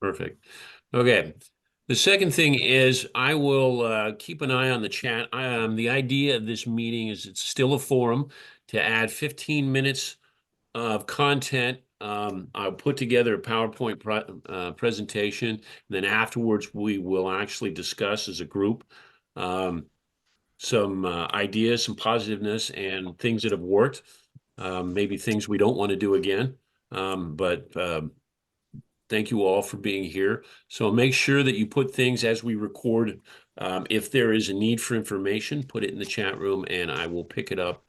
Perfect. Okay. The second thing is I will keep an eye on the chat. The idea of this meeting is it's still a forum to add 15 minutes of content. I'll put together a PowerPoint presentation, and then afterwards we will actually discuss as a group some ideas, some positiveness, and things that have worked. Maybe things we don't want to do again. But thank you all for being here. So make sure that you put things as we record. If there is a need for information, put it in the chat room and I will pick it up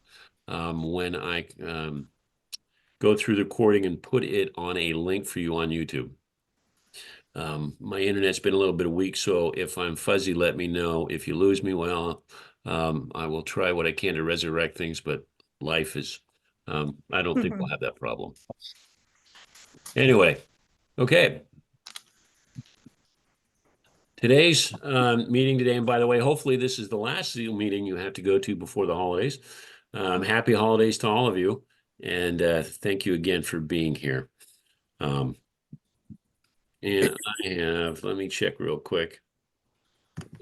when I go through the recording and put it on a link for you on YouTube. My internet's been a little bit weak, so if I'm fuzzy, let me know. If you lose me, well, I will try what I can to resurrect things, but life is, I don't think we'll have that problem. Anyway, okay. Today's meeting today, and by the way, hopefully this is the last Zoom meeting you have to go to before the holidays. Happy holidays to all of you, and thank you again for being here. And I have, let me check real quick.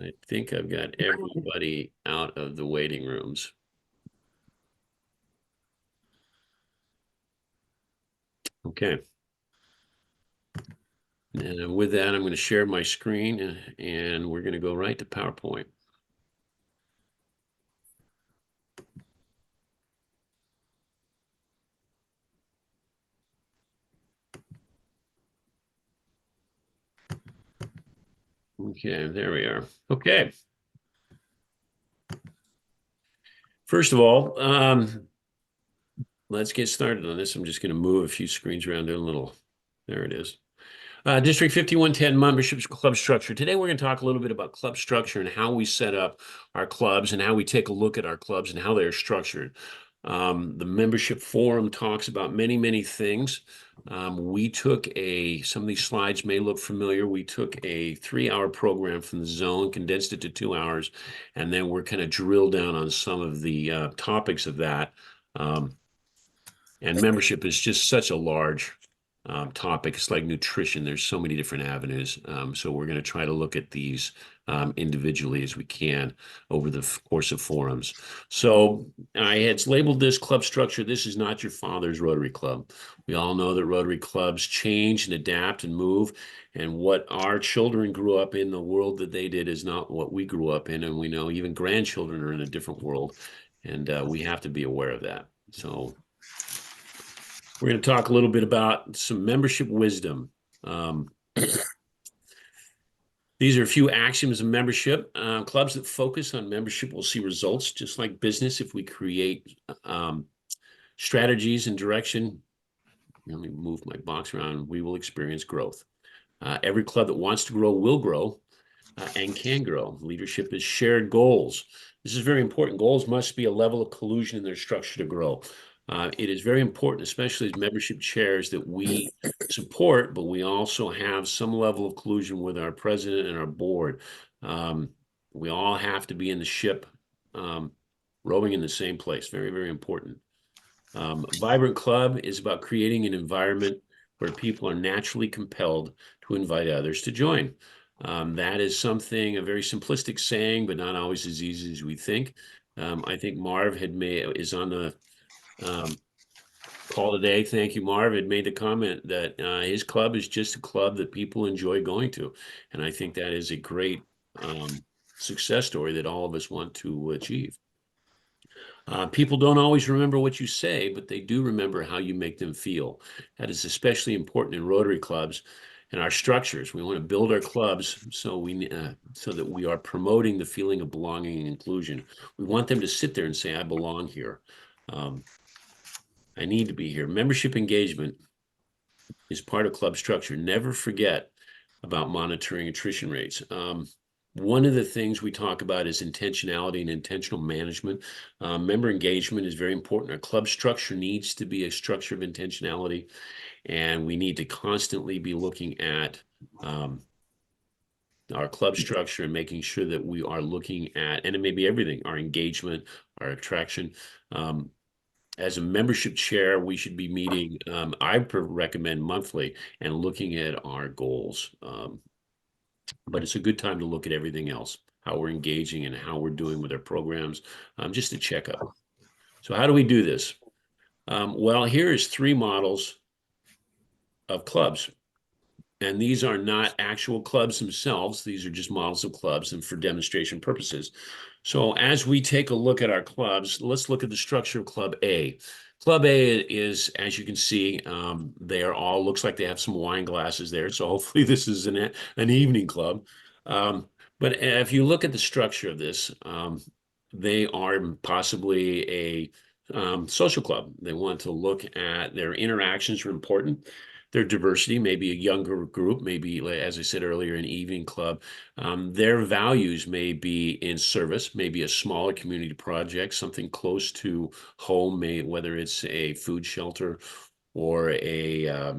I think I've got everybody out of the waiting rooms. Okay. And with that, I'm going to share my screen and we're going to go right to PowerPoint. Okay, there we are. Okay. First of all, let's get started on this. I'm just going to move a few screens around a little. There it is. District 5110 membership club structure. Today, we're going to talk a little bit about club structure and how we set up our clubs and how we take a look at our clubs and how they're structured. The membership forum talks about many, many things. We took some of these slides may look familiar. We took a 3-hour program from the zone, condensed it to 2 hours, and then we're kind of drilled down on some of the topics of that. And membership is just such a large topic. It's like nutrition. There's so many different avenues. So we're going to try to look at these individually as we can over the course of forums. So I had labeled this club structure. This is not your father's Rotary Club. We all know that Rotary clubs change and adapt and move. And what our children grew up in, the world that they did, is not what we grew up in. And we know even grandchildren are in a different world. And we have to be aware of that. So we're going to talk a little bit about some membership wisdom. These are a few axioms of membership. Clubs that focus on membership will see results, just like business. If we create strategies and direction, let me move my box around, we will experience growth. Every club that wants to grow will grow and can grow. Leadership is shared goals. This is very important. Goals must be a level of collusion in their structure to grow. It is very important, especially as membership chairs, that we support, but we also have some level of collusion with our president and our board. We all have to be in the ship, rowing in the same place. Very, very important. Vibrant Club is about creating an environment where people are naturally compelled to invite others to join. That is something, a very simplistic saying, but not always as easy as we think. I think Marv is on the call today. Thank you, Marv. Had made the comment that his club is just a club that people enjoy going to. And I think that is a great success story that all of us want to achieve. People don't always remember what you say, but they do remember how you make them feel. That is especially important in Rotary clubs and our structures. We want to build our clubs so that we are promoting the feeling of belonging and inclusion. We want them to sit there and say, I belong here. I need to be here. Membership engagement is part of club structure. Never forget about monitoring attrition rates. One of the things we talk about is intentionality and intentional management. Member engagement is very important. Our club structure needs to be a structure of intentionality, and we need to constantly be looking at our club structure and making sure that we are looking at, and it may be everything, our engagement, our attraction, as a membership chair, we should be meeting, I recommend monthly and looking at our goals. But it's a good time to look at everything else, how we're engaging and how we're doing with our programs, just to check up. So how do we do this? Well, here is 3 models of clubs. And these are not actual clubs themselves. These are just models of clubs and for demonstration purposes. So as we take a look at our clubs, let's look at the structure of Club A. Club A is, as you can see, they are all, looks like they have some wine glasses there. So hopefully this is an evening club. But if you look at the structure of this, they are possibly a social club. They want to look at their interactions are important. Their diversity, maybe a younger group, maybe, as I said earlier, an evening club. Their values may be in service, maybe a smaller community project, something close to home, whether it's a food shelter or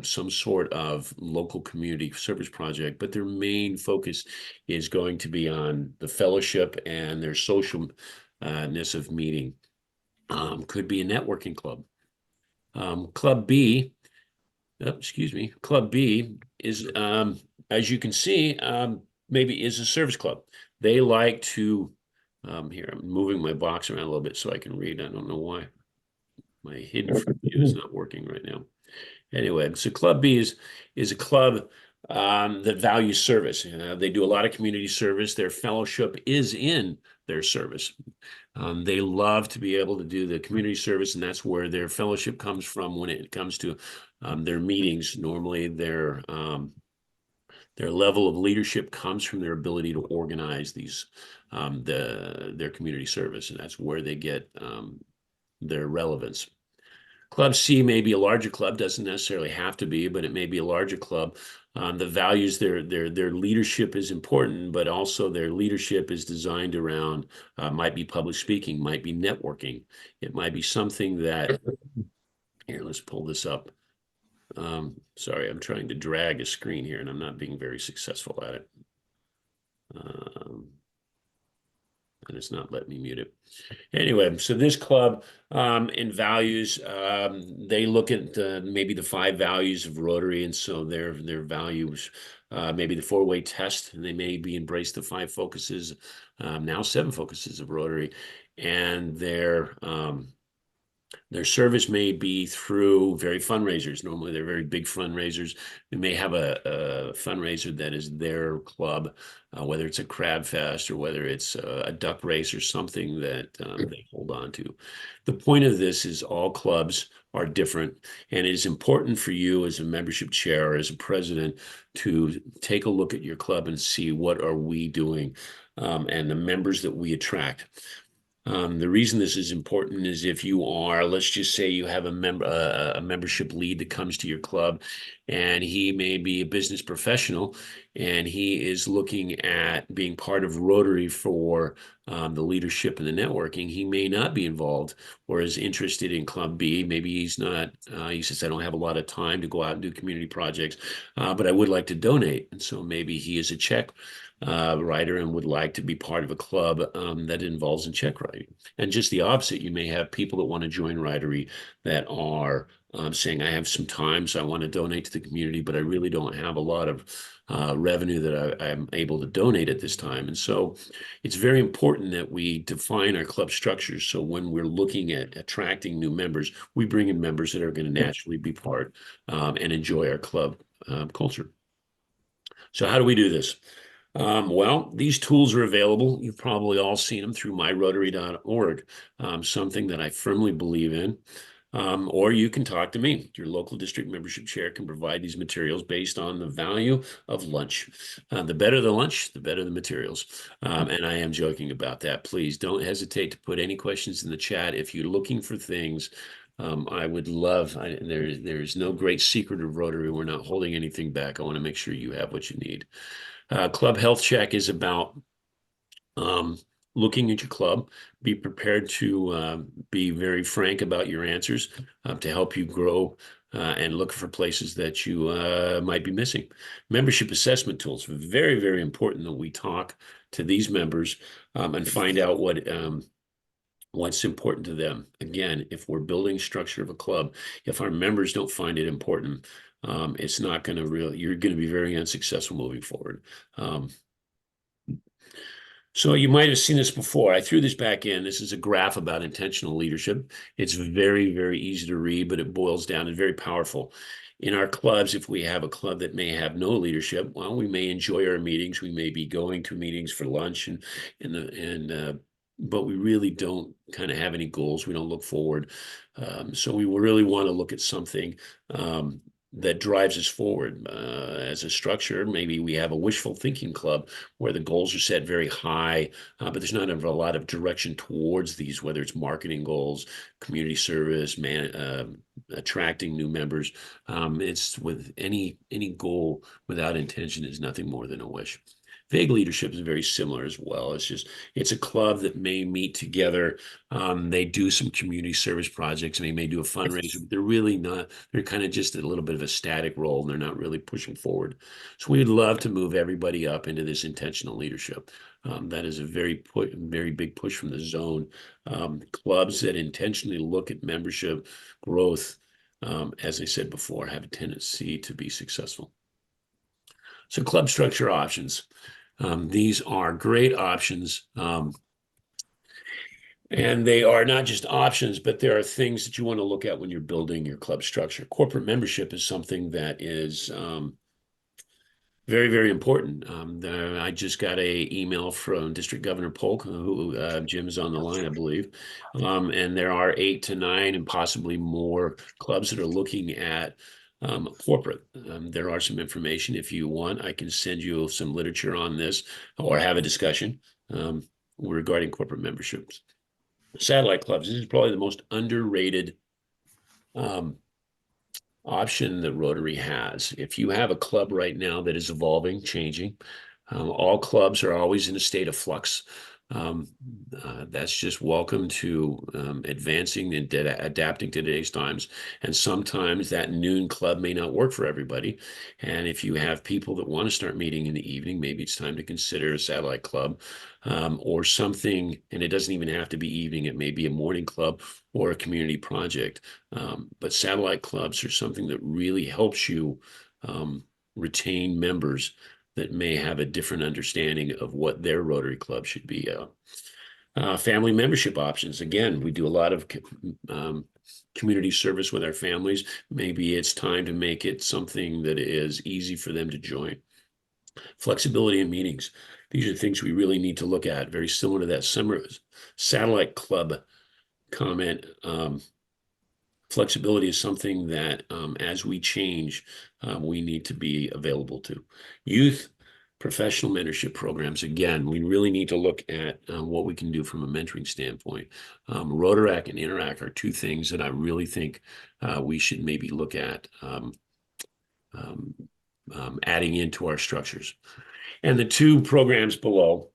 some sort of local community service project. But their main focus is going to be on the fellowship and their socialness of meeting. Could be a networking club. Club B. Excuse me, Club B is, as you can see, maybe is a service club. They like to, here, I'm moving my box around a little bit so I can read. I don't know why my hidden view is not working right now. Anyway, so Club B is a club that values service. They do a lot of community service. Their fellowship is in their service. They love to be able to do the community service, and that's where their fellowship comes from when it comes to their meetings. Normally, their level of leadership comes from their ability to organize these their community service, and that's where they get their relevance. Club C may be a larger club, doesn't necessarily have to be, but it may be a larger club. The values, their leadership is important, but also their leadership is designed around, might be public speaking, might be networking. It might be something that, here, let's pull this up. Sorry, I'm trying to drag a screen here and I'm not being very successful at it. And it's not letting me mute it. Anyway, so this club in values, they look at maybe the 5 values of Rotary, and so their values, maybe the 4-way test, and they maybe embrace the 5 focuses, now 7 focuses of Rotary, and their service may be through very fundraisers. Normally, they're very big fundraisers. They may have a fundraiser that is their club, whether it's a crab fest or whether it's a duck race or something that they hold on to. The point of this is all clubs are different, and it is important for you as a membership chair or as a president to take a look at your club and see what are we doing and the members that we attract. The reason this is important is if you are, let's just say you have a membership lead that comes to your club, and he may be a business professional, and he is looking at being part of Rotary for the leadership and the networking. He may not be involved or is interested in Club B. Maybe he's not, he says, I don't have a lot of time to go out and do community projects, but I would like to donate. And so maybe he is a check writer and would like to be part of a club that involves in check writing. And just the opposite, you may have people that want to join Rotary that are saying, I have some time, so I want to donate to the community, but I really don't have a lot of revenue that I'm able to donate at this time. And so it's very important that we define our club structures. So when we're looking at attracting new members, we bring in members that are going to naturally be part and enjoy our club culture. So how do we do this? Well, these tools are available. You've probably all seen them through myrotary.org, something that I firmly believe in. Or you can talk to me. Your local district membership chair can provide these materials based on the value of lunch. The better the lunch, the better the materials. And I am joking about that. Please don't hesitate to put any questions in the chat. If you're looking for things, I would love, there's no great secret of Rotary. We're not holding anything back. I want to make sure you have what you need. Club Health Check is about looking at your club. Be prepared to be very frank about your answers to help you grow and look for places that you might be missing. Membership assessment tools, very, very important that we talk to these members and find out what's important to them. Again, if we're building structure of a club, if our members don't find it important, it's not going to really, you're going to be very unsuccessful moving forward. So you might have seen this before. I threw this back in. This is a graph about intentional leadership. It's very, very easy to read, but it boils down and very powerful. In our clubs, if we have a club that may have no leadership, well, we may enjoy our meetings. We may be going to meetings for lunch but we really don't kind of have any goals. We don't look forward. So we really want to look at something that drives us forward as a structure. Maybe we have a wishful thinking club where the goals are set very high, but there's not a lot of direction towards these, whether it's marketing goals, community service, attracting new members. It's with any goal without intention is nothing more than a wish. Vague leadership is very similar as well. It's a club that may meet together. They do some community service projects and they may do a fundraiser, but they're really not, they're kind of just a little bit of a static role and they're not really pushing forward. So we'd love to move everybody up into this intentional leadership. That is a very big push from the zone. Clubs that intentionally look at membership growth, as I said before, have a tendency to be successful. So club structure options. These are great options. And they are not just options, but there are things that you want to look at when you're building your club structure. Corporate membership is something that is very, very important. I just got an email from District Governor Polk, who Jim is on the line, I believe. And there are 8 to 9 and possibly more clubs that are looking at corporate. There are some information. If you want, I can send you some literature on this or have a discussion regarding corporate memberships. Satellite clubs. This is probably the most underrated option that Rotary has. If you have a club right now that is evolving, changing, all clubs are always in a state of flux. That's just welcome to advancing and adapting to today's times. And sometimes that noon club may not work for everybody. And if you have people that want to start meeting in the evening, maybe it's time to consider a satellite club or something. And it doesn't even have to be evening. It may be a morning club or a community project. But satellite clubs are something that really helps you retain members that may have a different understanding of what their Rotary Club should be. Family membership options. Again, we do a lot of community service with our families. Maybe it's time to make it something that is easy for them to join. Flexibility in meetings. These are things we really need to look at. Very similar to that summer satellite club comment. Flexibility is something that as we change, we need to be available to. Youth professional mentorship programs. Again, we really need to look at what we can do from a mentoring standpoint. Rotaract and Interact are 2 things that I really think we should maybe look at adding into our structures. And the 2 programs below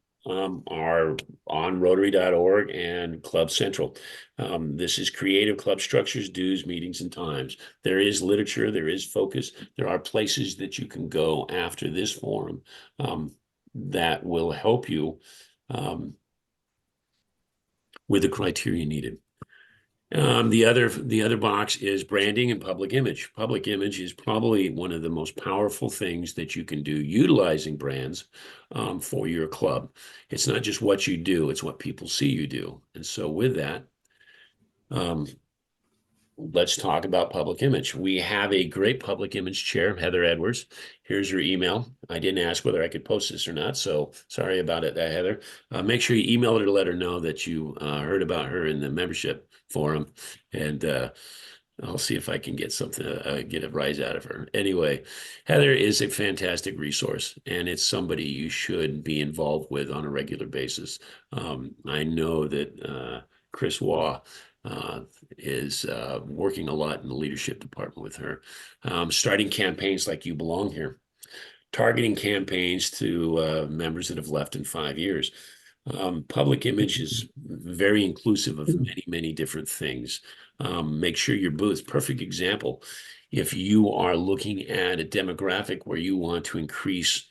are on Rotary.org and Club Central. This is creative club structures, dues, meetings, and times. There is literature, there is focus. There are places that you can go after this forum that will help you with the criteria needed. The other box is branding and public image. Public image is probably one of the most powerful things that you can do utilizing brands for your club. It's not just what you do, it's what people see you do. And so with that, let's talk about public image. We have a great public image chair, Heather Edwards. Here's her email. I didn't ask whether I could post this or not, so sorry about it, Heather. Make sure you email her to let her know that you heard about her in the membership forum, and I'll see if I can get something, get a rise out of her. Anyway, Heather is a fantastic resource, and it's somebody you should be involved with on a regular basis. I know that Chris Waugh is working a lot in the leadership department with her, starting campaigns like You Belong Here, targeting campaigns to members that have left in 5 years. Public image is very inclusive of many, many different things. Make sure your booth, perfect example, if you are looking at a demographic where you want to increase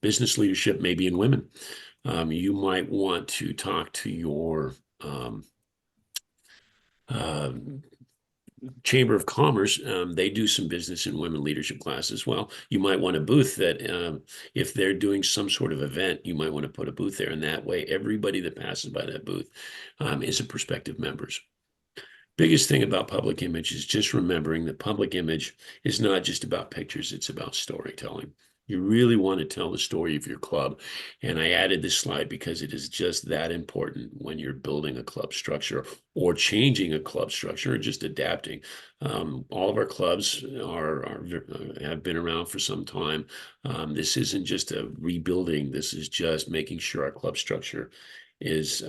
business leadership, maybe in women, you might want to talk to your um, uh, Chamber of Commerce, they do some business in women leadership classes. Well, you might want a booth that if they're doing some sort of event, you might want to put a booth there. And that way, everybody that passes by that booth is a prospective members. Biggest thing about public image is just remembering that public image is not just about pictures, it's about storytelling. You really want to tell the story of your club. And I added this slide because it is just that important when you're building a club structure or changing a club structure or just adapting. All of our clubs have been around for some time. This isn't just a rebuilding. This is just making sure our club structure is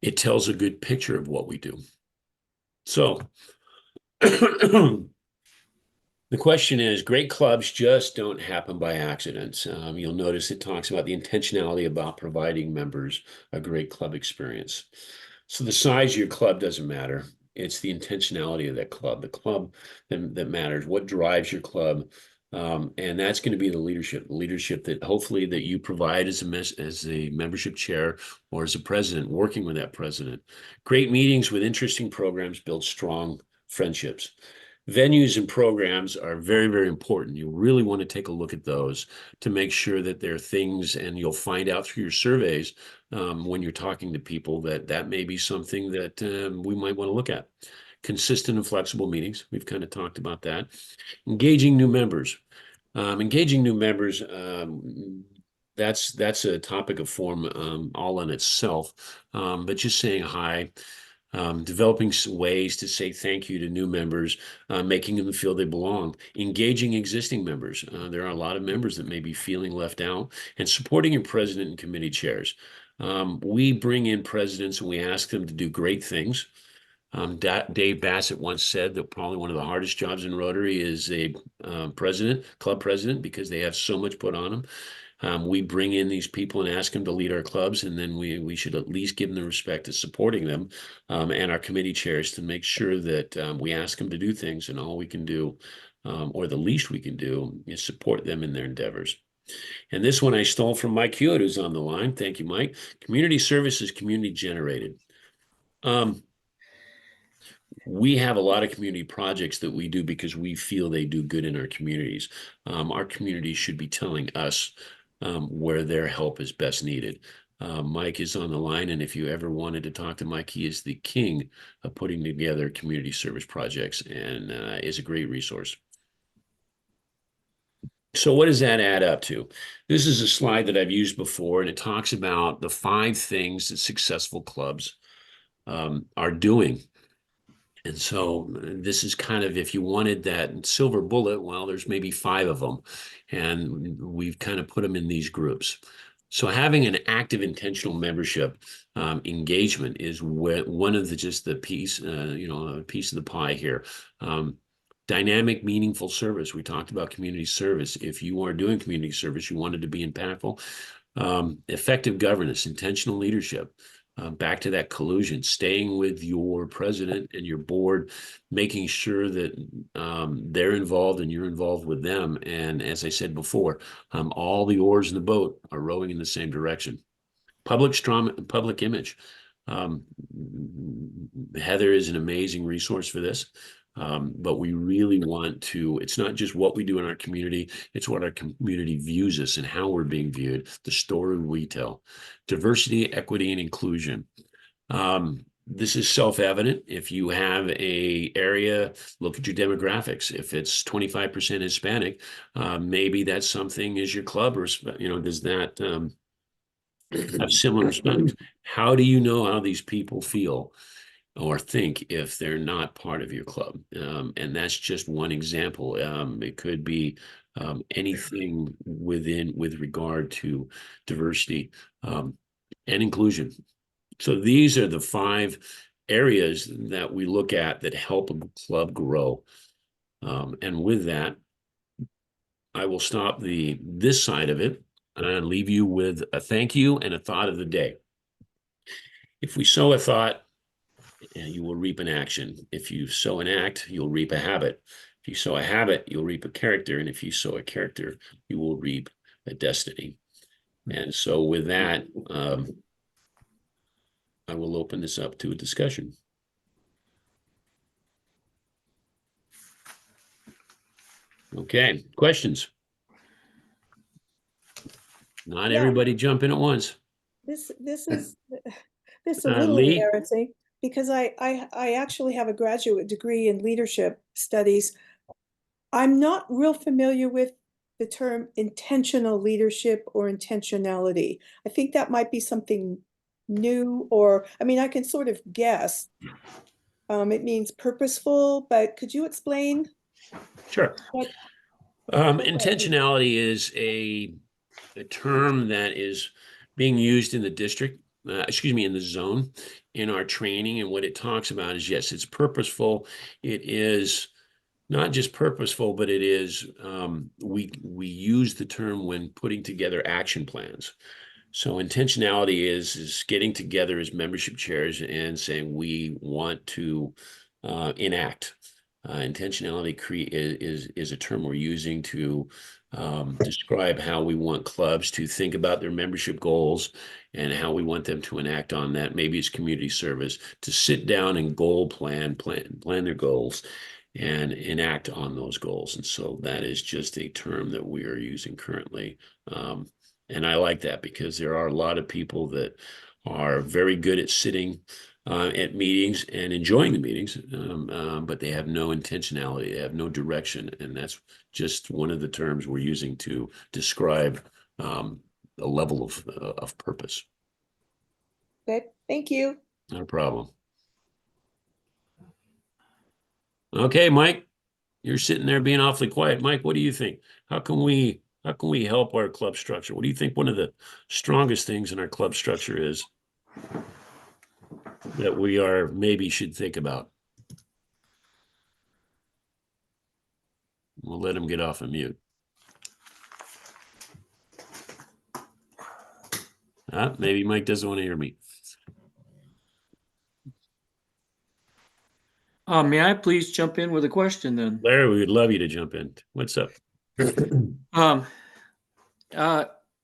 it tells a good picture of what we do. So the question is, great clubs just don't happen by accident. You'll notice it talks about the intentionality about providing members a great club experience. So the size of your club doesn't matter. It's the intentionality of that club, the club that matters, what drives your club. And that's going to be the leadership that hopefully that you provide as a membership chair or as a president, working with that president. Great meetings with interesting programs build strong friendships. Venues and programs are very, very important. You really want to take a look at those to make sure that there are things, and you'll find out through your surveys when you're talking to people that may be something that we might want to look at. Consistent and flexible meetings. We've kind of talked about that. Engaging new members. Engaging new members, that's a topic of form all in itself. But just saying hi, developing ways to say thank you to new members, making them feel they belong, engaging existing members. There are a lot of members that may be feeling left out, and supporting your president and committee chairs. We bring in presidents and we ask them to do great things. Dave Bassett once said that probably one of the hardest jobs in Rotary is a club president, because they have so much put on them. We bring in these people and ask them to lead our clubs, and then we should at least give them the respect of supporting them, and our committee chairs to make sure that we ask them to do things, and all we can do, or the least we can do, is support them in their endeavors. And this one I stole from Mike Hewitt, who's on the line. Thank you, Mike. Community service is community generated. We have a lot of community projects that we do because we feel they do good in our communities. Our communities should be telling us where their help is best needed. Mike is on the line, and if you ever wanted to talk to Mike, he is the king of putting together community service projects, and is a great resource. So what does that add up to? This is a slide that I've used before, and it talks about the 5 things that successful clubs are doing. And so this is kind of, if you wanted that silver bullet, well, there's maybe 5 of them. And we've kind of put them in these groups. So having an active, intentional membership engagement is one of the piece, a piece of the pie here. Dynamic, meaningful service. We talked about community service. If you are doing community service, you want it to be impactful. Effective governance, intentional leadership. Back to that collusion, staying with your president and your board, making sure that they're involved and you're involved with them. And as I said before, all the oars in the boat are rowing in the same direction. Public image. Heather is an amazing resource for this. But we really want to, it's not just what we do in our community, it's what our community views us and how we're being viewed, the story we tell. Diversity, equity, and inclusion. This is self-evident. If you have a area, look at your demographics. If it's 25% Hispanic, maybe that's something is your club, or, does that have similar respect? How do you know how these people feel or think if they're not part of your club? And that's just one example. It could be anything with regard to diversity and inclusion. So these are the 5 areas that we look at that help a club grow. And with that, I will stop this side of it and leave you with a thank you and a thought of the day. If we sow a thought, you will reap an action. If you sow an act, you'll reap a habit. If you sow a habit, you'll reap a character. And if you sow a character, you will reap a destiny. And so with that, I will open this up to a discussion. Okay, questions? Not Yeah, everybody jump in at once. this is this a little Lee? embarrassing because I actually have a graduate degree in leadership studies. I'm not real familiar with the term intentional leadership or intentionality. I think that might be something new, or I mean, I can sort of guess. It means purposeful, but could you explain Sure. what that means? Intentionality is a term that is being used in the district, excuse me, in the zone, in our training. And what it talks about is, yes, it's purposeful. It is not just purposeful, but it is, we use the term when putting together action plans. So intentionality is getting together as membership chairs and saying we want to enact. Intentionality is a term we're using to describe how we want clubs to think about their membership goals and how we want them to enact on that. Maybe it's community service, to sit down and plan their goals and enact on those goals. And so that is just a term that we are using currently. And I like that because there are a lot of people that are very good at sitting at meetings and enjoying the meetings, but they have no intentionality, they have no direction. And that's just one of the terms we're using to describe a level of purpose. Okay, thank you. Not a problem. Okay, Mike, you're sitting there being awfully quiet. Mike, what do you think? How can we help our club structure? What do you think one of the strongest things in our club structure is that we are maybe should think about? We'll let him get off of mute. Maybe Mike doesn't want to hear me. May I please jump in with a question then? Larry, we would love you to jump in. What's up? Um,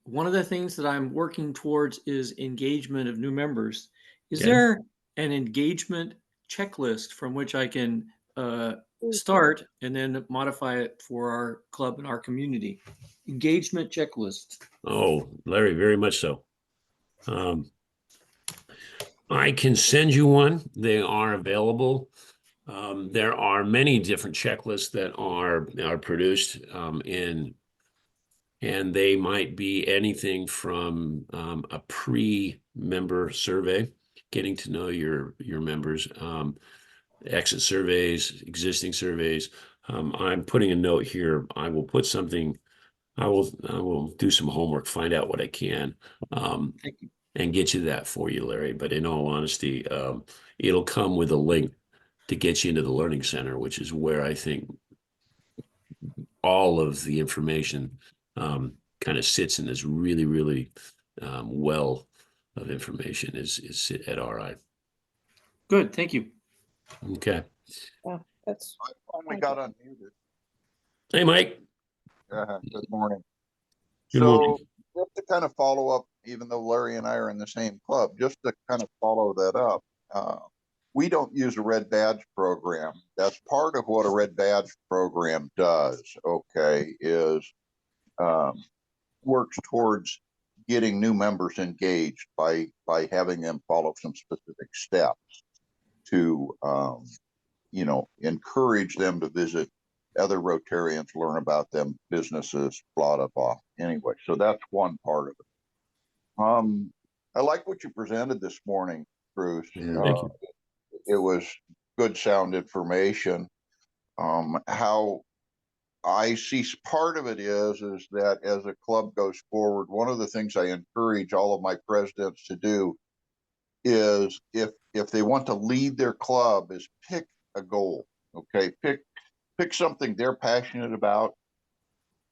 one of the things that I'm working towards is engagement of new members. Is Okay. there an engagement checklist from which I can start and then modify it for our club and our community? Engagement checklist. Oh, Larry, very much so. I can send you one. They are available. There are many different checklists that are produced and they might be anything from a pre-member survey, getting to know your members, exit surveys, existing surveys. I'm putting a note here. I will put something. I will do some homework, find out what I can, Thank you. and get you that for you, Larry. But in all honesty, it'll come with a link to get you into the Learning Center, which is where I think all of the information kind of sits in this really, really well of information is at RI. Good. Thank you. Okay. Yeah, that's I finally got unmuted. Hey, Mike. Good morning. Good morning. Just to kind of follow up, even though Larry and I are in the same club, just to kind of follow that up, we don't use a red badge program. That's part of what a red badge program does, okay, is works towards getting new members engaged by having them follow some specific steps to, encourage them to visit other Rotarians, learn about them, businesses, blah, blah, blah. Anyway, so that's one part of it. I like what you presented this morning, Bruce. Thank you. It was good sound information. How I see part of it is that as a club goes forward, one of the things I encourage all of my presidents to do is if they want to lead their club is pick a goal. Okay, pick something they're passionate about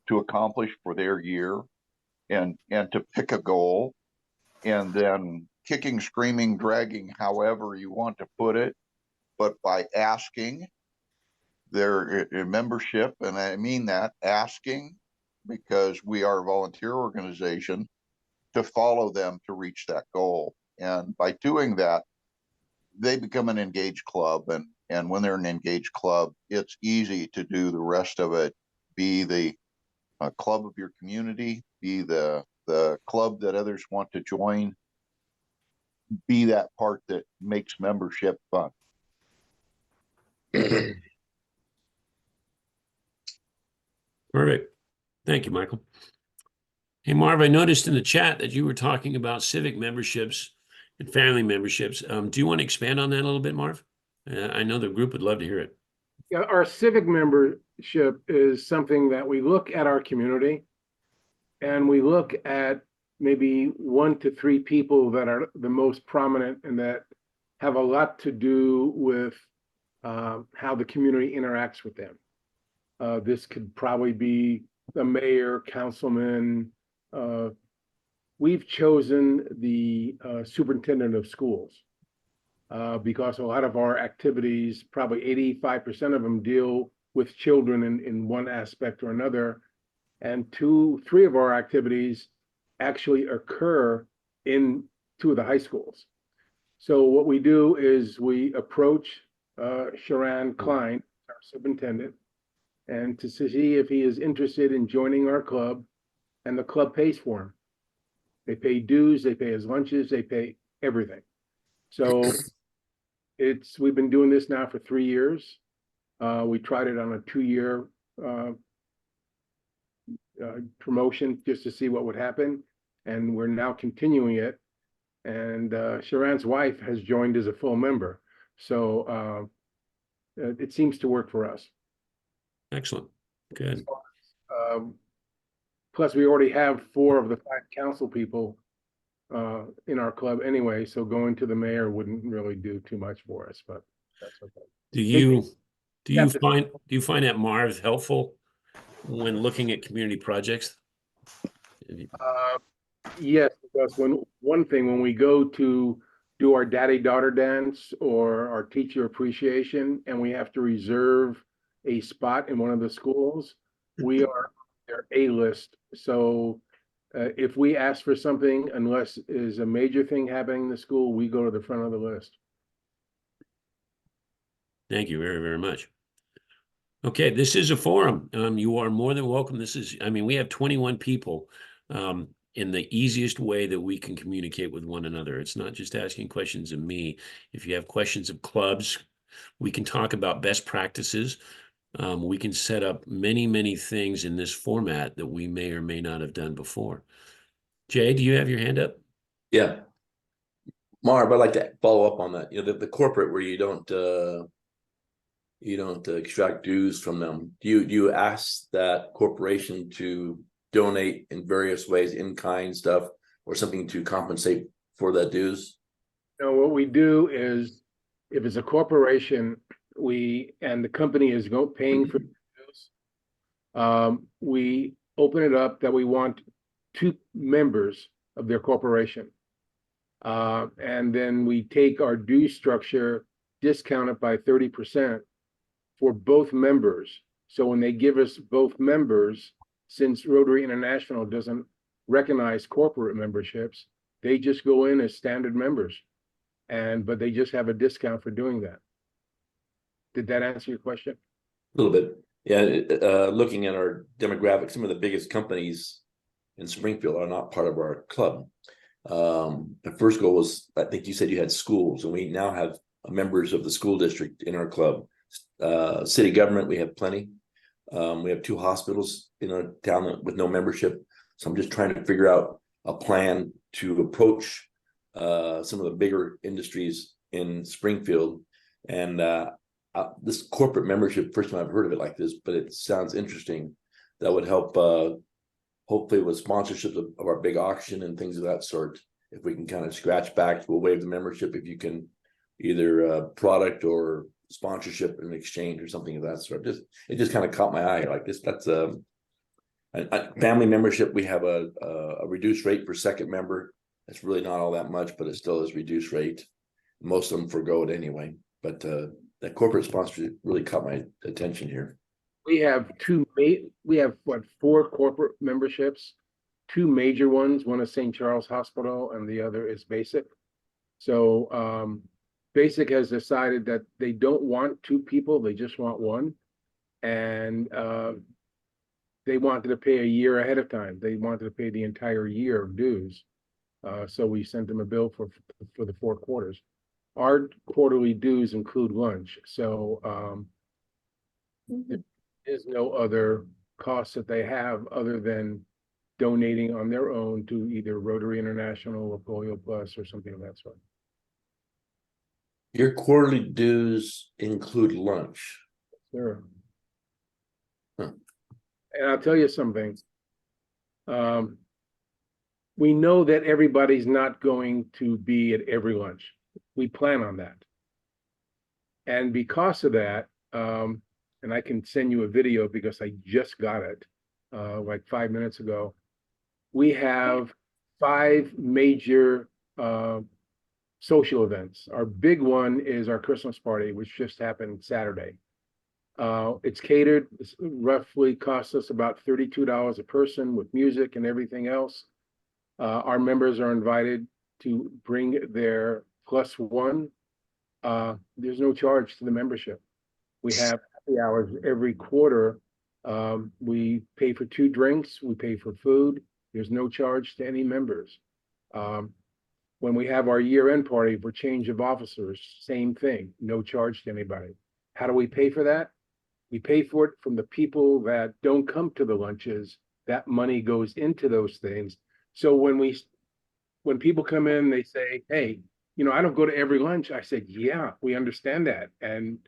to accomplish for their year, and to pick a goal, and then kicking, screaming, dragging, however you want to put it, but by asking their membership, and I mean that, asking, because we are a volunteer organization, to follow them to reach that goal. And by doing that, they become an engaged club. And when they're an engaged club, it's easy to do the rest of it, be the club of your community, be the club that others want to join, be that part that makes membership fun. Perfect. Thank you, Michael. Hey, Marv, I noticed in the chat that you were talking about civic memberships and family memberships. Do you want to expand on that a little bit, Marv? I know the group would love to hear it. Yeah, our civic membership is something that we look at our community and we look at maybe 1 to 3 people that are the most prominent and that have a lot to do with how the community interacts with them. This could probably be the mayor, councilman. We've chosen the superintendent of schools because a lot of our activities, probably 85% of them, deal with children in one aspect or another. And 2, 3 of our activities actually occur in 2 of the high schools. So what we do is we approach Sharon Klein, our superintendent, and to see if he is interested in joining our club, and the club pays for him. They pay dues, they pay his lunches, they pay everything. So we've been doing this now for 3 years. We tried it on a 2-year promotion just to see what would happen, and we're now continuing it. And Sharon's wife has joined as a full member, so it seems to work for us. Excellent. Good. Plus, we already have 4 of the 5 council people in our club anyway, so going to the mayor wouldn't really do too much for us, but that's okay. Do you find that, Marv, helpful when looking at community projects? Yes, because when we go to do our daddy-daughter dance or our teacher appreciation, and we have to reserve a spot in one of the schools, we are their A-list. So if we ask for something, unless is a major thing happening in the school, we go to the front of the list. Thank you very, very much. Okay, this is a forum. You are more than welcome. We have 21 people in the easiest way that we can communicate with one another. It's not just asking questions of me. If you have questions of clubs, we can talk about best practices. We can set up many, many things in this format that we may or may not have done before. Jay, do you have your hand up? Yeah. Marv, I'd like to follow up on that. The corporate where you don't extract dues from them. Do you ask that corporation to donate in various ways, in kind stuff, or something to compensate for that dues? No, what we do is, if it's a corporation, and the company is paying for dues, we open it up that we want 2 members of their corporation. And then we take our due structure, discount it by 30% for both members. So when they give us both members, since Rotary International doesn't recognize corporate memberships, they just go in as standard members, but they just have a discount for doing that. Did that answer your question? A little bit. Yeah. Looking at our demographics, some of the biggest companies in Springfield are not part of our club. The first goal was, I think you said you had schools, and we now have members of the school district in our club. City government, we have plenty. We have 2 hospitals in our town with no membership. So I'm just trying to figure out a plan to approach some of the bigger industries in Springfield. And this corporate membership, first time I've heard of it like this, but it sounds interesting. That would help hopefully with sponsorships of our big auction and things of that sort. If we can kind of scratch back, we'll waive the membership if you can either product or sponsorship in exchange or something of that sort. It just kind of caught my eye like this. That's a family membership. We have a reduced rate for second member. It's really not all that much, but it still is reduced rate. Most of them forgo it anyway. But that corporate sponsorship really caught my attention here. We have 4 corporate memberships, 2 major ones. One is St. Charles Hospital and the other is Basic. So Basic has decided that they don't want two people, they just want one. And they wanted to pay a year ahead of time. They wanted to pay the entire year of dues. So we sent them a bill for the 4 quarters. Our quarterly dues include lunch, so there is no other cost that they have other than donating on their own to either Rotary International or Polio Plus or something of that sort. Your quarterly dues include lunch. Sure. Huh. And I'll tell you something. We know that everybody's not going to be at every lunch. We plan on that. And because of that, and I can send you a video because I just got it like 5 minutes ago. We have 5 major social events. Our big one is our Christmas party, which just happened Saturday. It's catered. It's roughly costs us about $32 a person with music and everything else. Our members are invited to bring their +1. There's no charge to the membership. We have happy hours every quarter. We pay for 2 drinks. We pay for food. There's no charge to any members. When we have our year-end party for change of officers, same thing, no charge to anybody. How do we pay for that? We pay for it from the people that don't come to the lunches. That money goes into those things. So when people come in, they say, hey, I don't go to every lunch. I said, yeah, we understand that. And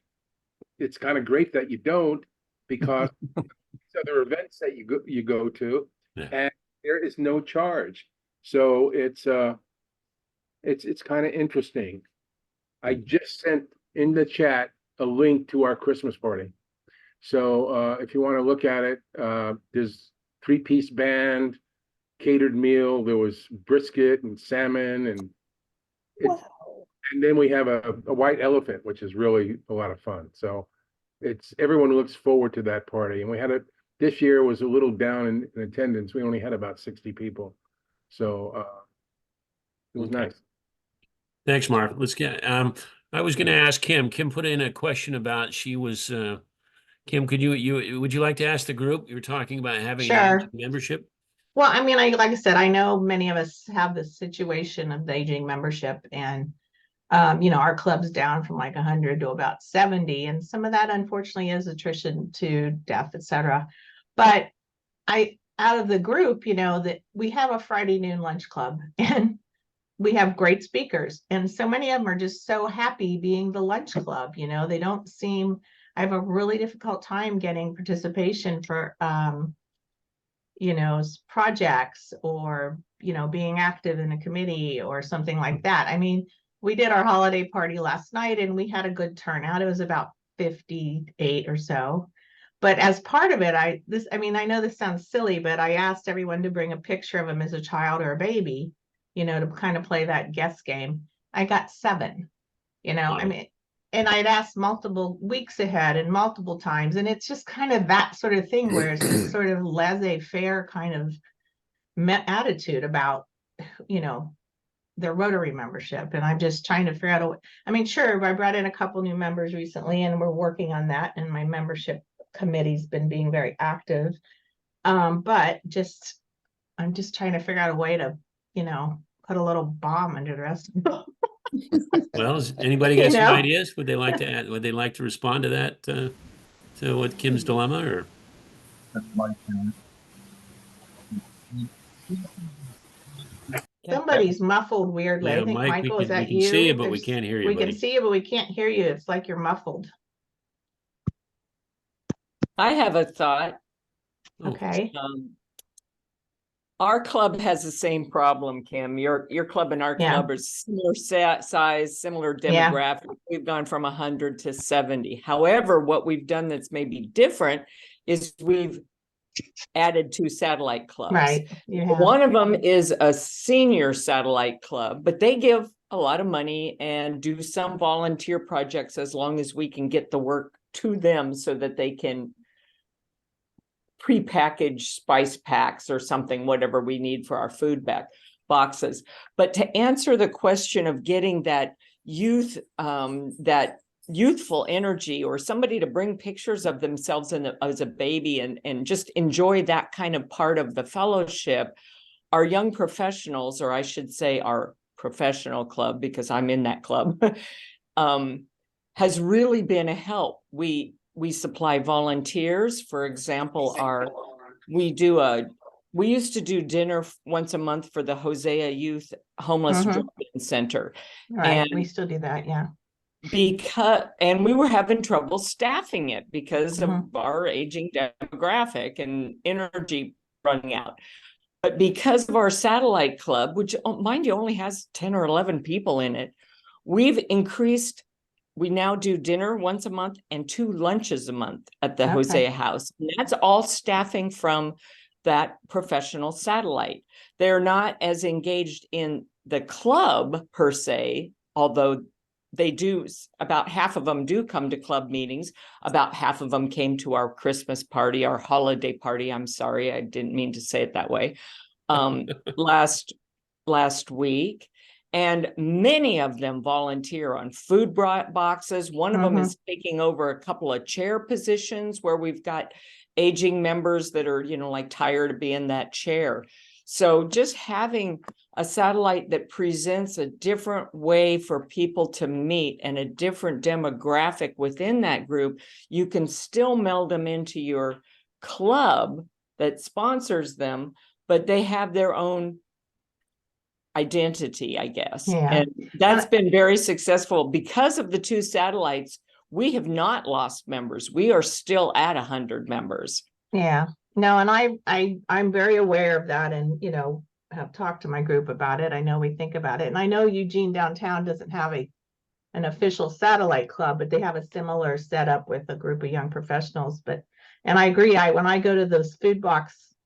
it's kind of great that you don't, because other events that you go to, Yeah. and there is no charge. So it's kind of interesting. I just sent in the chat a link to our Christmas party. So if you want to look at it, there's 3-piece band, catered meal. There was brisket and salmon, and Wow. and then we have a white elephant, which is really a lot of fun. So everyone looks forward to that party. And we had this year was a little down in attendance. We only had about 60 people. So it was Okay. nice. Thanks, Mark. Let's get, I was gonna ask Kim. Kim put in a question about, Kim, would you like to ask the group? You were talking about having an Sure. aging membership. Well, I mean, like I said, I know many of us have this situation of the aging membership, and our club's down from like 100 to about 70, and some of that unfortunately is attrition to death, etc. But out of the group, that we have a Friday noon lunch club, and we have great speakers, and so many of them are just so happy being the lunch club. They don't seem. I have a really difficult time getting participation for projects, or being active in a committee or something like that. I mean, we did our holiday party last night and we had a good turnout. It was about 58 or so. But as part of it, I know this sounds silly, but I asked everyone to bring a picture of them as a child or a baby, to kind of play that guess game. I got 7, I mean, and I'd asked multiple weeks ahead and multiple times, and it's just kind of that sort of thing where it's just sort of laissez-faire kind of attitude about, their Rotary membership. And I'm just trying to figure out a way. I mean, sure, I brought in a couple new members recently, and we're working on that, and my membership committee's been being very active. But I'm just trying to figure out a way to, put a little bomb under the rest of them. Well, has anybody got some ideas? Would they like to add, would they like to respond to that, to what Kim's dilemma, or? Somebody's muffled weirdly. Yeah, I think Mike, Michael, we is that can you? see you, but we can't hear you, We can buddy. see you, but we can't hear you. It's like you're muffled. I have a thought. Oh. Okay. Our club has the same problem, Kim. Your club and our Yeah. club are similar size, similar Yeah. demographic. We've gone from 100 to 70. However, what we've done that's maybe different is we've added 2 satellite clubs. Right. You have. One of them is a senior satellite club, but they give a lot of money and do some volunteer projects as long as we can get the work to them so that they can pre-packaged spice packs or something, whatever we need for our food back. boxes. But to answer the question of getting that that youthful energy, or somebody to bring pictures of themselves as a baby and just enjoy that kind of part of the fellowship, our young professionals, or I should say our professional club, because I'm in that club, has really been a help. We supply volunteers. For example, we used to do dinner once a month for the Hosea Youth Homeless Mhm. Drop-In Center. Right, we And still do that, yeah. and we were having trouble staffing it because of Mhm. our aging demographic and energy running out. But because of our satellite club, which, mind you, only has 10 or 11 people in it, we've increased. We now do dinner once a month and 2 lunches a month at the Okay. Hosea House. And that's all staffing from that professional satellite. They're not as engaged in the club per se, although they do, about half of them do come to club meetings. About half of them came to our Christmas party, our holiday party. I'm sorry, I didn't mean to say it that way. Last week. And many of them volunteer on food boxes. One of them is taking over a couple of chair positions where we've got aging members that are, like tired of being that chair. So just having a satellite that presents a different way for people to meet and a different demographic within that group, you can still meld them into your club that sponsors them, but they have their own identity, I guess. Yeah. And that's been very successful. Because of the 2 satellites, we have not lost members. We are still at 100 members. Yeah, no, and I'm very aware of that, and have talked to my group about it. I know we think about it, and I know Eugene downtown doesn't have an official satellite club, but they have a similar setup with a group of young professionals. And I agree, when I go to those food box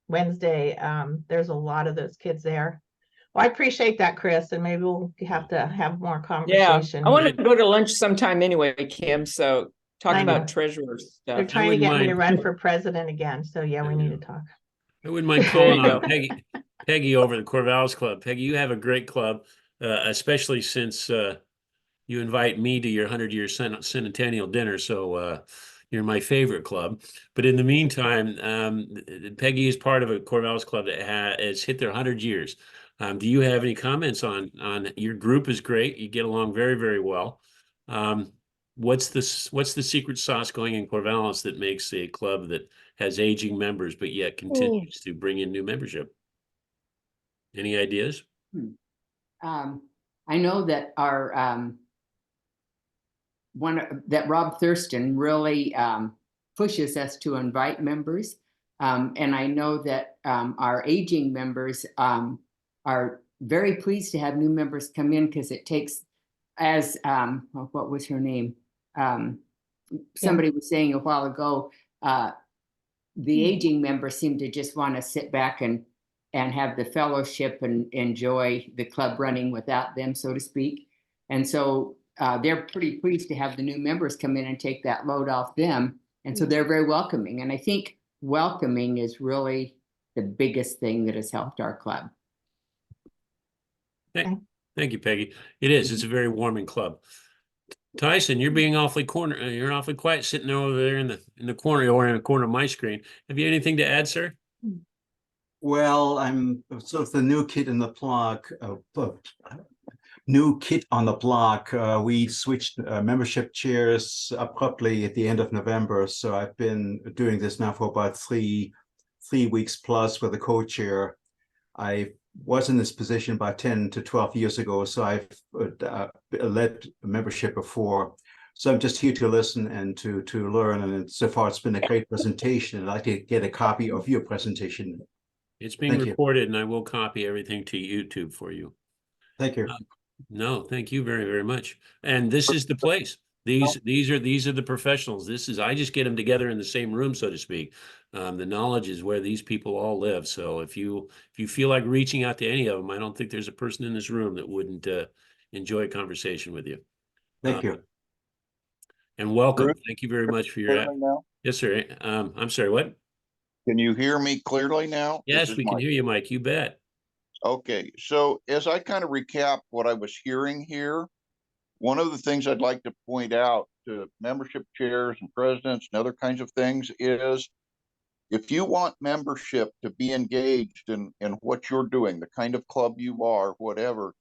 Wednesday, there's a lot of those kids there. Well, I appreciate that, Chris, and maybe we'll have to have more conversation. I want to go to lunch sometime anyway, Kim. So talk I about know. treasurer They're stuff. trying to get me to mind. run for president again, so yeah, we need to talk. I wouldn't mind There calling you on go. Peggy over the Corvallis Club. Peggy, you have a great club, especially since you invite me to your 100-year centennial dinner. So you're my favorite club. But in the meantime, Peggy is part of a Corvallis Club that has hit their 100 years. Do you have any comments on your group? Is great. You get along very, very well. What's the secret sauce going in Corvallis that makes a club that has aging members but yet continues to bring in new membership? Any ideas? I know that our that Rob Thurston really pushes us to invite members, and I know that our aging members are very pleased to have new members come in, because it takes, as what was her name? Somebody was saying a while ago, the aging members seem to just want to sit back and have the fellowship and enjoy the club running without them, so to speak. And so they're pretty pleased to have the new members come in and take that load off them. And so they're very welcoming. And I think welcoming is really the biggest thing that has helped our club. Thank you, Peggy. It is. It's a very warming club. Tyson, you're being awfully you're awfully quiet sitting over there in the corner, or in the corner of my screen. Have you anything to add, sir? Well, I'm sort of the new kid in the block. New kid on the block. We switched membership chairs abruptly at the end of November, so I've been doing this now for about three weeks plus with a co-chair. I was in this position about 10 to 12 years ago, so I've led membership before. So I'm just here to listen and to learn, and so far it's been a great presentation. I'd like to get a copy of your presentation. It's being recorded, and I will copy everything to YouTube for you. Thank you. No, thank you very, very much. And this is the place. These are the professionals. I just get them together in the same room, so to speak. The knowledge is where these people all live. So if you feel like reaching out to any of them, I don't think there's a person in this room that wouldn't enjoy a conversation with you. Thank you. And welcome. Thank you very much for your. Yes, sir. I'm sorry. What? Can you hear me clearly now? Yes, we can hear you, Mike. You bet. Okay, so as I kind of recap what I was hearing here, one of the things I'd like to point out to membership chairs and presidents and other kinds of things is if you want membership to be engaged in what you're doing, the kind of club you are, whatever,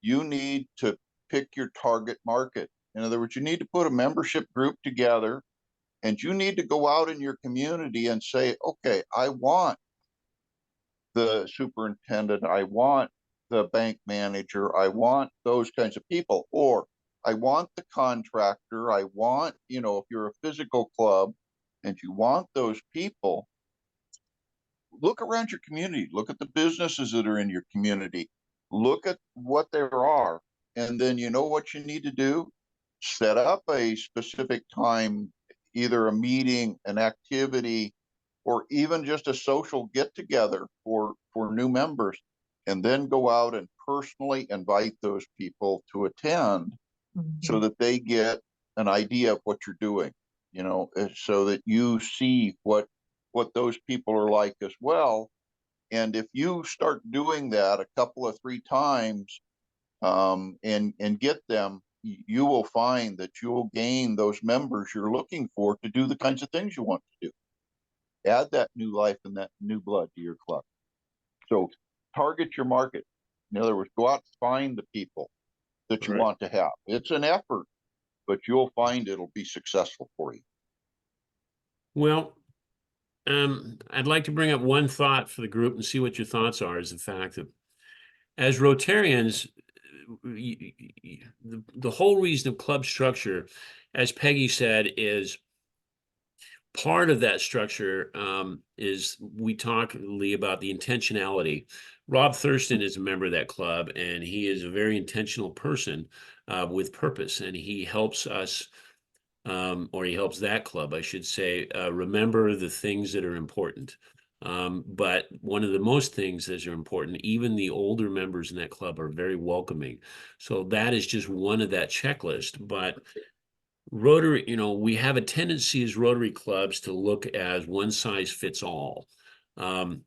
you need to pick your target market. In other words, you need to put a membership group together and you need to go out in your community and say, okay, I want the superintendent, I want the bank manager, I want those kinds of people, or I want the contractor, I want, if you're a physical club and you want those people, look around your community, look at the businesses that are in your community, look at what there are, and then you know what you need to do? Set up a specific time, either a meeting, an activity, or even just a social get together for new members, and then go out and personally invite those people to attend so that they get an idea of what you're doing, so that you see what those people are like as well. And if you start doing that a couple of 3 times, and get them, you will find that you will gain those members you're looking for to do the kinds of things you want to do. Add that new life and that new blood to your club. So target your market. In other words, go out and find the people that you want to have. It's an effort, but you'll find it'll be successful for you. Well, I'd like to bring up one thought for the group and see what your thoughts are, is the fact that as Rotarians, the whole reason of club structure, as Peggy said, is part of that structure is we talk, Lee, about the intentionality. Rob Thurston is a member of that club, and he is a very intentional person with purpose, and he helps us, or he helps that club, I should say, remember the things that are important. But one of the most things that are important, even the older members in that club are very welcoming. So that is just one of that checklist. But Rotary, we have a tendency as Rotary clubs to look as one size fits all.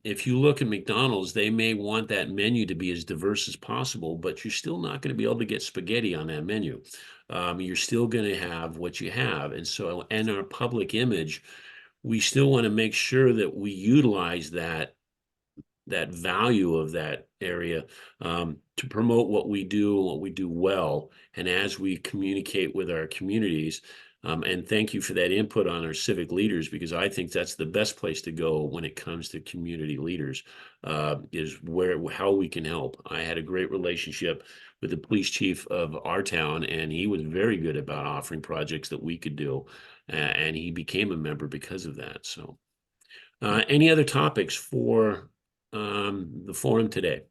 If you look at McDonald's, they may want that menu to be as diverse as possible, but you're still not going to be able to get spaghetti on that menu. You're still going to have what you have. And so in our public image, we still want to make sure that we utilize that value of that area to promote what we do and what we do well. And as we communicate with our communities, and thank you for that input on our civic leaders, because I think that's the best place to go when it comes to community leaders, is how we can help. I had a great relationship with the police chief of our town, and he was very good about offering projects that we could do. And he became a member because of that. So any other topics for the forum today?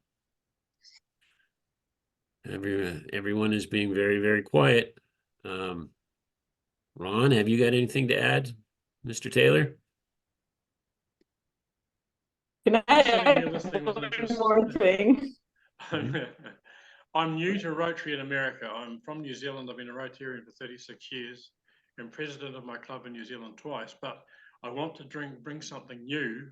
Everyone is being very, very quiet. Ron, have you got anything to add, Mr. Taylor? Can I Sitting here add listening with one interest. more thing? I'm new to Rotary in America. I'm from New Zealand. I've been a Rotarian for 36 years and president of my club in New Zealand twice, but I want to bring something new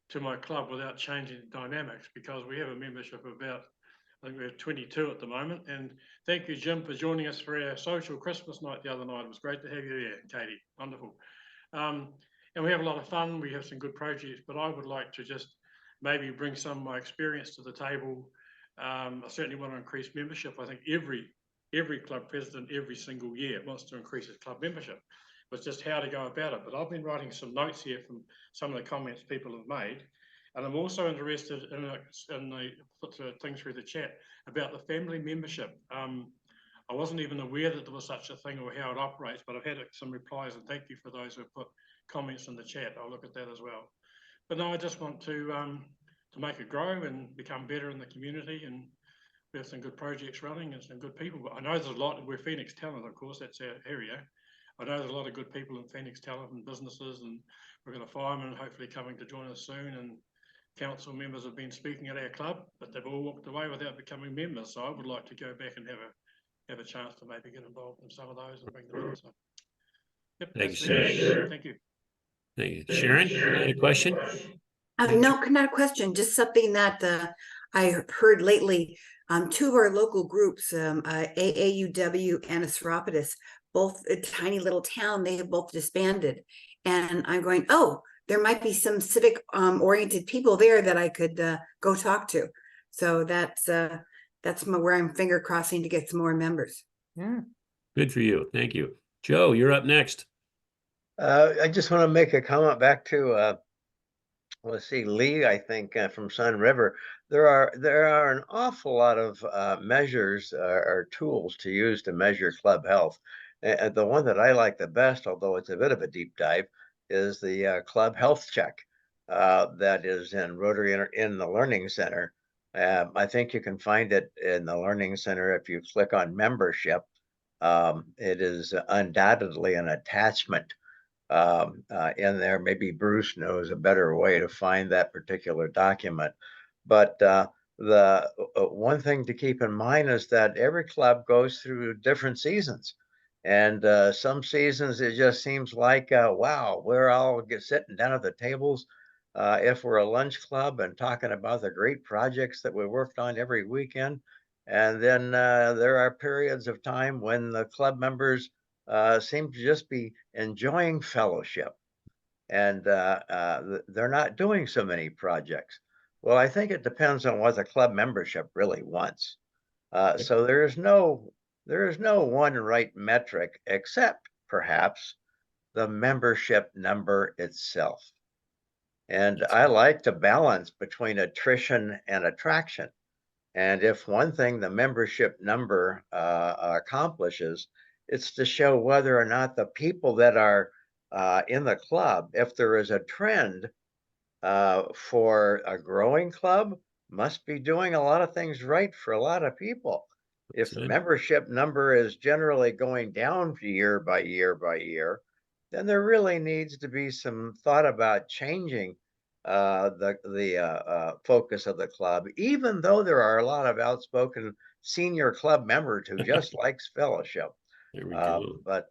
to my club without changing the dynamics, because we have a membership of about, I think we have 22 at the moment. And thank you, Jim, for joining us for our social Christmas night the other night. It was great to have you there, Katie. Wonderful. And we have a lot of fun. We have some good projects, but I would like to just maybe bring some of my experience to the table. I certainly want to increase membership. I think every club president every single year wants to increase his club membership. It's just how to go about it. But I've been writing some notes here from some of the comments people have made. And I'm also interested in the put the thing through the chat about the family membership. I wasn't even aware that there was such a thing or how it operates, but I've had some replies, and thank you for those who have put comments in the chat. I'll look at that as well. But no, I just want to make it grow and become better in the community, and we have some good projects running and some good people. But I know there's a lot. We're Phoenix Talent, of course, that's our area. I know there's a lot of good people in Phoenix Talent and businesses, and we've got a fireman hopefully coming to join us soon, and council members have been speaking at our club, but they've all walked away without becoming members. So I would like to go back and have a chance to maybe get involved in some of those and bring them in. So, yep, Thanks, sir. Thank you. Thank you. Sharon, you had a question? No, not a question, just something that I heard lately, two of our local groups, AAUW and Asteropatus, both a tiny little town, they have both disbanded. And I'm going, oh, there might be some civic oriented people there that I could go talk to. So that's where I'm finger crossing to get some more members. Yeah. Good for you. Thank you. Joe, you're up next. I just want to make a comment back to let's see, Lee, I think from Sun River. There are an awful lot of measures or tools to use to measure club health. And the one that I like the best, although it's a bit of a deep dive, is the club health check that is in Rotary in the Learning Center. I think you can find it in the Learning Center if you click on membership. It is undoubtedly an attachment in there. Maybe Bruce knows a better way to find that particular document. But the one thing to keep in mind is that every club goes through different seasons. And some seasons it just seems like, wow, we're all sitting down at the tables. If we're a lunch club and talking about the great projects that we worked on every weekend. And then there are periods of time when the club members seem to just be enjoying fellowship, and they're not doing so many projects. Well, I think it depends on what the club membership really wants. So there is no one right metric except perhaps the membership number itself. And I like to balance between attrition and attraction. And if one thing the membership number accomplishes, it's to show whether or not the people that are in the club, if there is a trend for a growing club, must be doing a lot of things right for a lot of people. If the membership number is generally going down year by year by year, then there really needs to be some thought about changing the focus of the club, even though there are a lot of outspoken senior club members who just likes fellowship. There we go. But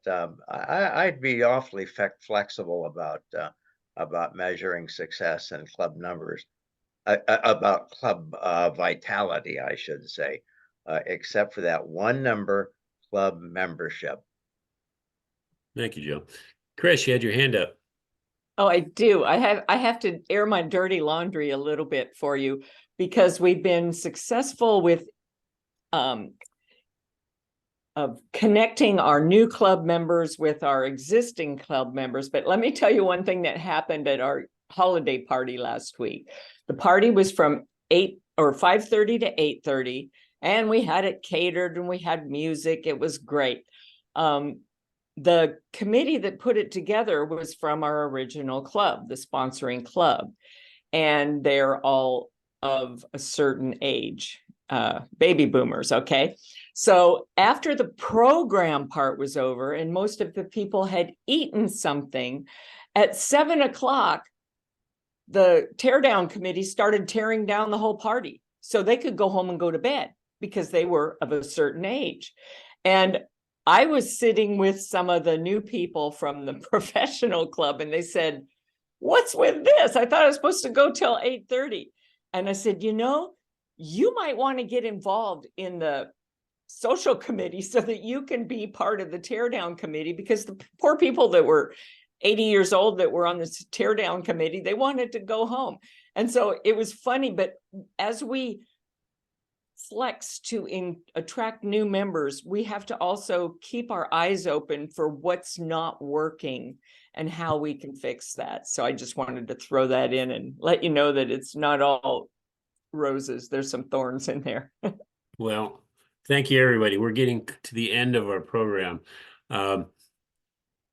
I'd be awfully flexible about measuring success in club numbers, about club vitality, I should say, except for that one number, club membership. Thank you, Joe. Chris, you had your hand up. Oh, I do. I have to air my dirty laundry a little bit for you, because we've been successful with of connecting our new club members with our existing club members. But let me tell you one thing that happened at our holiday party last week. The party was from 5:30 to 8:30, and we had it catered and we had music. It was great. The committee that put it together was from our original club, the sponsoring club, and they're all of a certain age, baby boomers, okay? So after the program part was over and most of the people had eaten something, at 7 o'clock, the teardown committee started tearing down the whole party so they could go home and go to bed because they were of a certain age. And I was sitting with some of the new people from the professional club, and they said, "What's with this? I thought I was supposed to go till 8:30. And I said, you might want to get involved in the social committee so that you can be part of the teardown committee, because the poor people that were 80 years old that were on this teardown committee, they wanted to go home." And so it was funny, but as we flex to attract new members, we have to also keep our eyes open for what's not working and how we can fix that. So I just wanted to throw that in and let you know that it's not all roses. There's some thorns in there. Well, thank you, everybody. We're getting to the end of our program.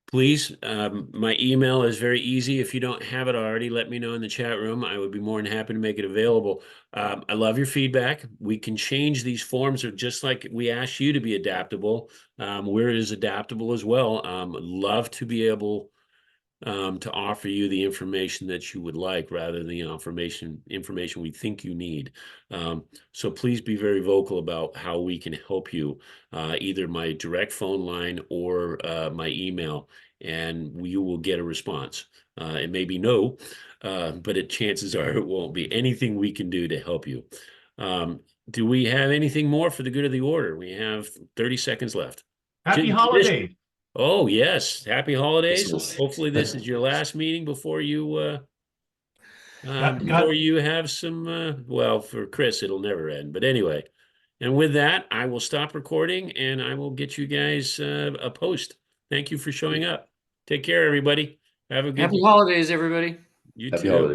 Please, my email is very easy. If you don't have it already, let me know in the chat room. I would be more than happy to make it available. I love your feedback. We can change these forms, or just like we ask you to be adaptable. We're as adaptable as well. Love to be able to offer you the information that you would like, rather than the information we think you need. So please be very vocal about how we can help you, either my direct phone line or my email, and you will get a response. It may be no, but chances are it won't be. Anything we can do to help you. Do we have anything more for the good of the order? We have 30 seconds left. Happy Just- holidays. Oh, yes. Happy holidays. Christmas. Hopefully this is your last meeting before you Got- before you have some well, for Chris, it'll never end. But anyway, and with that, I will stop recording and I will get you guys a post. Thank you for showing up. Take care, everybody. Have a good Happy holidays, everybody. You Happy too. holidays.